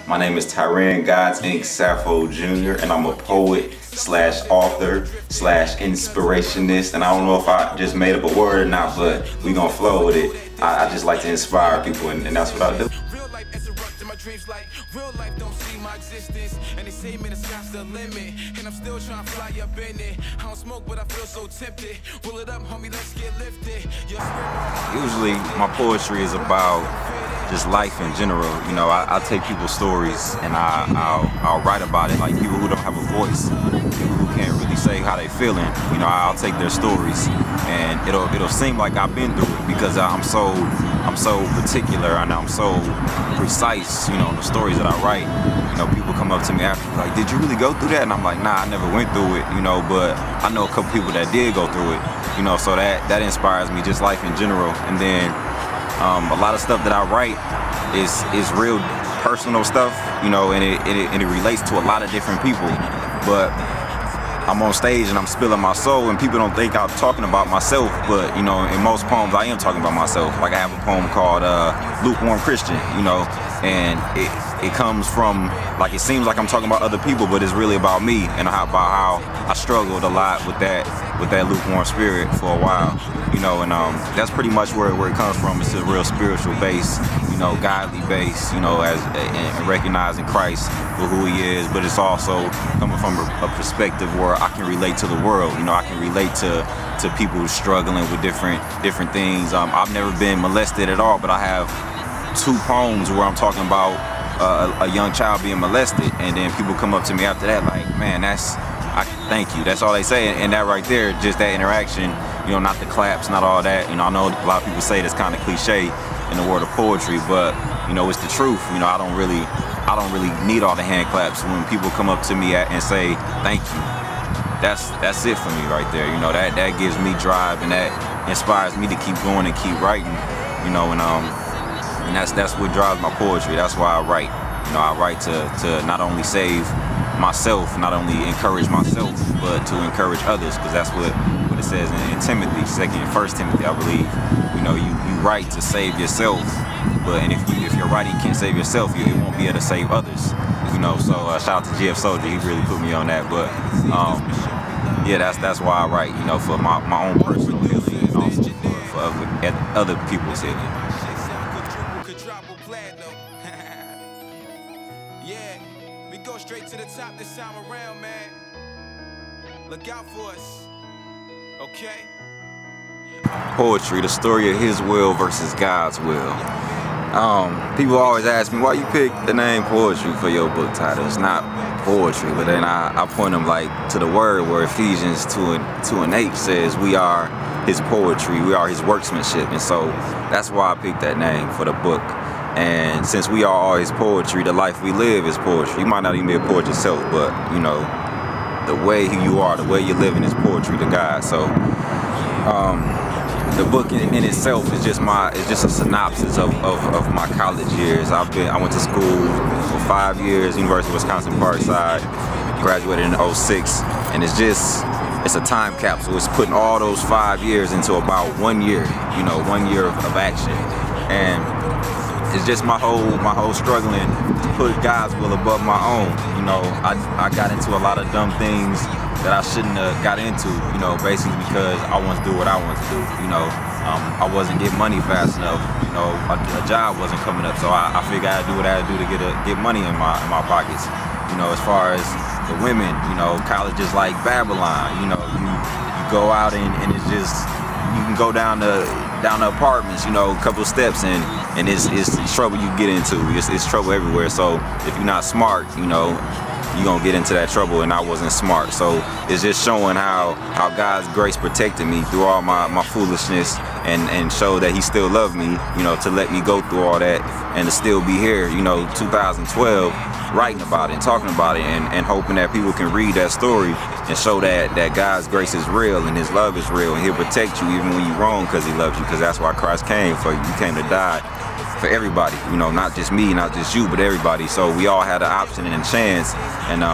My name is Tyran Gods Inc. Sappho Jr. and I'm a poet slash author slash inspirationist. And I don't know if I just made up a word or not, but we gonna flow with it. I just like to inspire people, and that's what I do. Dreams like real life don't see my existence, and they say man the sky's the limit, and I'm still trying to fly up in it. I don't smoke but I feel so tempted. Roll it up homie, let's get lifted. Usually my poetry is about just life in general. You know, I take people's stories and I'll write about it, like people who don't have a voice, people who can't really say how they feeling. You know, I'll take their stories and it'll seem like I've been through it because I'm so particular and I'm so precise, you know, in the stories that I write. You know, people come up to me after, like, did you really go through that? And I'm like, nah, I never went through it, you know, but I know a couple people that did go through it, you know, so that inspires me, just life in general. And then a lot of stuff that I write is real personal stuff, you know, and it relates to a lot of different people. But I'm on stage and I'm spilling my soul, and people don't think I'm talking about myself, but you know, in most poems I am talking about myself. Like I have a poem called Lukewarm Christian, you know, and it comes from, like, it seems like I'm talking about other people, but it's really about me and about how I struggled a lot with that lukewarm spirit for a while, you know, and that's pretty much where it comes from. It's a real spiritual base, you know, godly base, you know, and recognizing Christ for who he is, but it's also coming from a perspective where I can relate to the world. You know, I can relate to people struggling with different things. I've never been molested at all, but I have 2 poems where I'm talking about a young child being molested, and then people come up to me after that like, man, thank you. That's all they say, and that right there, just that interaction, you know, not the claps, not all that. You know, I know a lot of people say that's kind of cliche in the world of poetry, but you know, it's the truth. You know, I don't really need all the hand claps when people come up to me and say thank you. That's it for me right there. You know, that gives me drive, and that inspires me to keep going and keep writing. You know, and that's what drives my poetry. That's why I write. You know, I write to not only save myself, not only encourage myself, but to encourage others, because that's what it says in Timothy, 1 Timothy, I believe. You know, you write to save yourself, and if your writing can't save yourself, it won't be able to save others. You know, so shout out to GF Soldier, he really put me on that. But yeah, that's why I write. You know, for my own personal healing, and also for other people's healing. Yeah, we go straight to the top this time around, man. Look out for us, okay? Poetry, the story of his will versus God's will. People always ask me, why you pick the name poetry for your book title? It's not poetry, but then I point them like to the word where Ephesians 2:8 says we are his poetry, we are his workmanship, and so that's why I picked that name for the book. And since we are all his poetry, the life we live is poetry. You might not even be a poet yourself, but you know, the way you are, the way you're living is poetry to God. So the book in itself is just a synopsis of my college years. I went to school for 5 years, University of Wisconsin Parkside, graduated in 2006, and it's a time capsule. It's putting all those 5 years into about 1 year, you know, 1 year of action. And it's just my whole struggling to put God's will above my own. You know, I got into a lot of dumb things that I shouldn't have got into, you know, basically because I want to do what I want to do. You know, I wasn't getting money fast enough. You know, a job wasn't coming up, so I figured I'd do what I had to do to get money in my pockets. You know, as far as the women, you know, colleges like Babylon, you know, you go out and it's just, you can go down to apartments, you know, a couple steps, and it's trouble you get into. It's trouble everywhere. So if you're not smart, you know, you're gonna get into that trouble, and I wasn't smart. So it's just showing how God's grace protected me through all my foolishness, and show that he still loved me, you know, to let me go through all that and to still be here, you know, 2012, writing about it and talking about it, and hoping that people can read that story and show that God's grace is real and his love is real, and he'll protect you even when you're wrong, because he loves you, because that's why Christ came for you. He came to die for everybody, you know, not just me, not just you, but everybody. So we all had an option and a chance, and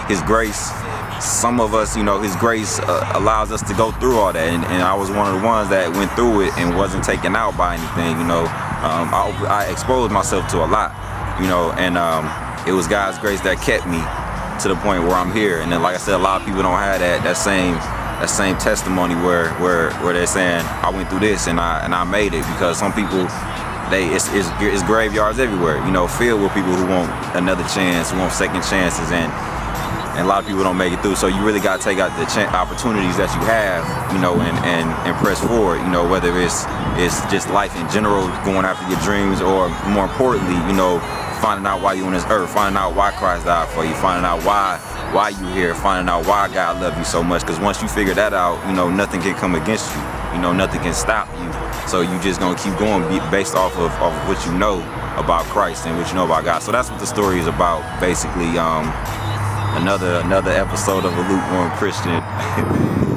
his grace, some of us, you know, his grace allows us to go through all that, and I was one of the ones that went through it and wasn't taken out by anything, you know. I exposed myself to a lot, you know, and it was God's grace that kept me to the point where I'm here. And then, like I said, a lot of people don't have that same testimony where they're saying I went through this and I made it, because some people, it's graveyards everywhere, you know, filled with people who want another chance, who want second chances, and a lot of people don't make it through. So you really got to take out the opportunities that you have, you know, and press forward, you know, whether it's just life in general, going after your dreams, or more importantly, you know, finding out why you're on this earth, finding out why Christ died for you, finding out why you here, finding out why God loves you so much. Because once you figure that out, you know, nothing can come against you. You know, nothing can stop you. So you just gonna keep going based off of what you know about Christ and what you know about God. So that's what the story is about, basically. Another episode of a lukewarm Christian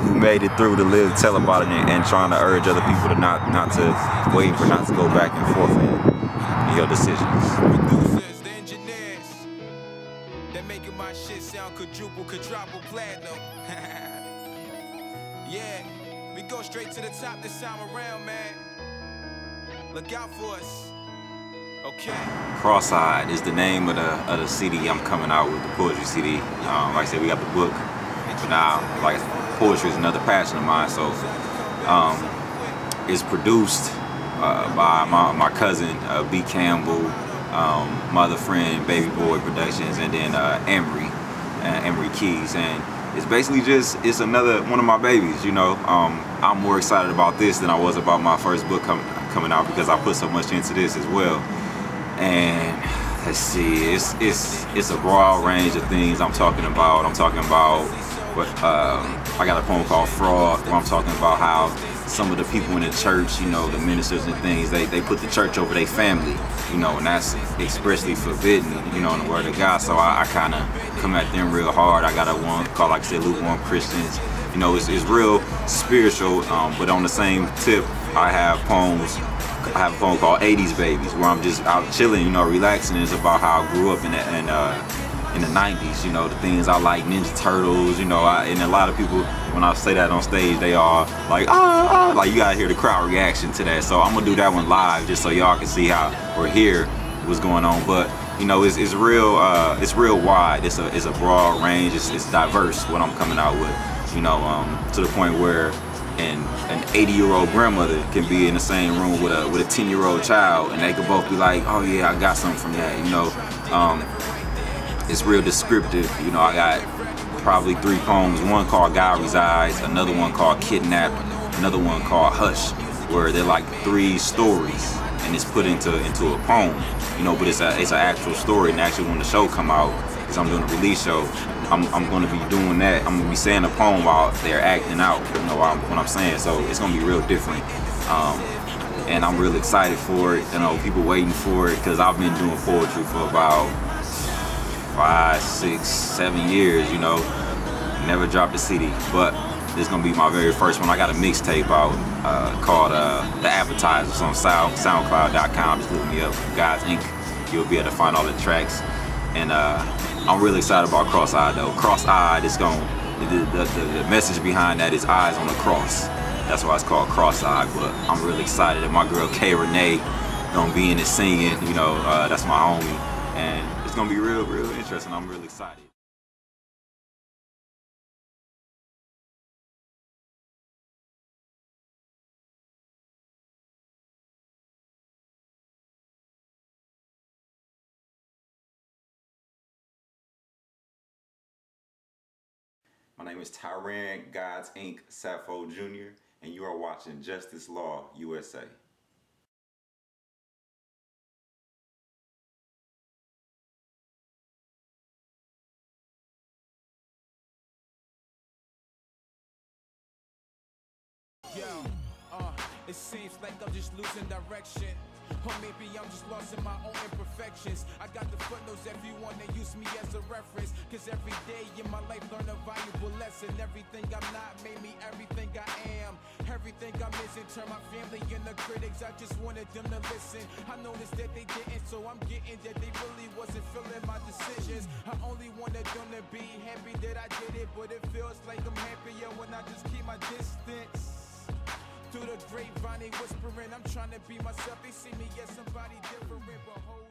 who made it through to live, tell about it, and trying to urge other people to not to go back and forth in your decisions. Producers, the engineers, they're making my shit sound quadruple platinum. Yeah, we go straight to the top this time around, man. Look out for us. Okay. Cross-Eyed is the name of the CD I'm coming out with, the poetry CD. Like I said, we got the book, but now, like, poetry is another passion of mine. So it's produced by my cousin B. Campbell, my other friend Baby Boy Productions, and then Emery Keys. And it's basically it's another one of my babies, you know. I'm more excited about this than I was about my first book coming out, because I put so much into this as well. And let's see, it's a broad range of things I'm talking about. What I got a poem called Fraud, where I'm talking about how some of the people in the church, you know, the ministers and things, they put the church over their family, you know, and that's expressly forbidden, you know, in the Word of God. So I kind of come at them real hard. I got a one called, like I said, Lukewarm Christians. You know, it's real spiritual, but on the same tip, I have a poem called 80s Babies, where I'm just out chilling, you know, relaxing. It's about how I grew up in the 90s, you know, the things I like, Ninja Turtles, you know, and a lot of people, when I say that on stage, they are like, like, you gotta hear the crowd reaction to that. So I'm gonna do that one live, just so y'all can see how, or hear what's going on. But, you know, it's real wide. It's a broad range. It's diverse what I'm coming out with, you know, to the point where an 80-year-old grandmother can be in the same room with a 10-year-old child, and they could both be like, oh yeah, I got something from that, you know. It's real descriptive, you know. I got probably 3 poems, one called God Resides, another one called Kidnapped, another one called Hush, where they're like 3 stories, and it's put into a poem, you know, but it's an actual story. And actually, when the show come out, because I'm doing a release show, I'm going to be doing that. I'm going to be saying a poem while they're acting out, you know, what I'm saying. So it's going to be real different. And I'm really excited for it. You know, people waiting for it, because I've been doing poetry for about 5, 6, 7 years, you know. Never dropped a CD, but this is going to be my very first one. I got a mixtape out called The Appetizers on SoundCloud.com. Just look me up, God's Ink. You'll be able to find all the tracks. And I'm really excited about Cross-Eyed though. Cross-Eyed is the message behind that is eyes on the cross. That's why it's called Cross-Eyed. But I'm really excited that my girl K. Renee gonna be in it singing. You know, that's my homie, and it's gonna be real interesting. I'm really excited. My name is Tyran God's Ink Sappho Jr., and you are watching Justice Law USA. Yo, it seems like I'm just losing direction. Or maybe I'm just lost in my own imperfections. I got the footnotes if you wanna use me as a reference. Cause every day in my life learn a valuable lesson. Everything I'm not made me everything I am. Everything I'm missing turn my family into critics. I just wanted them to listen. I noticed that they didn't, so I'm getting that they really wasn't feeling my decisions. I only wanted them to be happy that I did it, but it feels like I'm happier when I just keep my distance. Through the grapevine, they whispering, I'm trying to be myself. They see me as somebody different, but hold